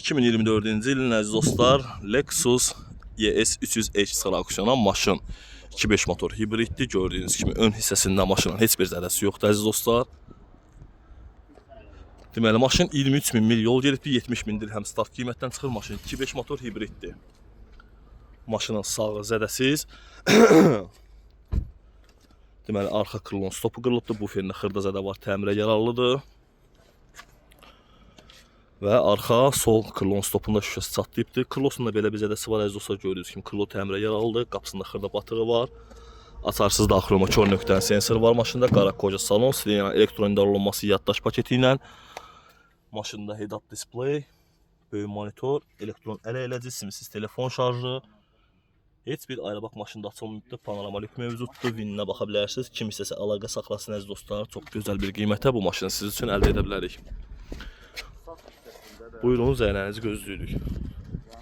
2024-cü ilin əziz dostlar, Lexus ES 300H sıra aksiyona maşın 2.5 motor hibriddir. Gördüyünüz kimi ön hissəsində maşının heç bir zədəsi yoxdur əziz dostlar. Deməli, maşın 23.000 mil yol gedibdir, 70.000 dirhəm start qiymətdən çıxır. Maşın 2.5 motor hibriddir. Maşının sağı zədəsiz. Deməli, arxa krılon stopu qırılıbdır, buferində xırda zədə var, təmirə yararlıdır. Və arxa sol krılon stopunda şüşəsi çatlayıbdır. Krılosunda belə bir zədəsi var əziz dostlar, gördüyünüz kimi krılo təmirə yararlıdır. Qapısında xırda batığı var. Açarsız daxiloma kör nöqtənin sensor var maşında. Qara koca salon, silinən elektron idarəolunması yaddaş paketi ilə. Maşında head-up display, böyük monitor, elektron ələ eləci, simsiz telefon şarjı. Heç bir ayrabaq maşında açılmayıbdır. Panoramalik mövcuddur. Vininə baxa bilərsiniz. Kim istəsə əlaqə saxlasın əziz dostlar. Çox gözəl bir qiymətə bu maşını siz üçün əldə edə bilərik. Buyurun, zəynənizi gözləyirik.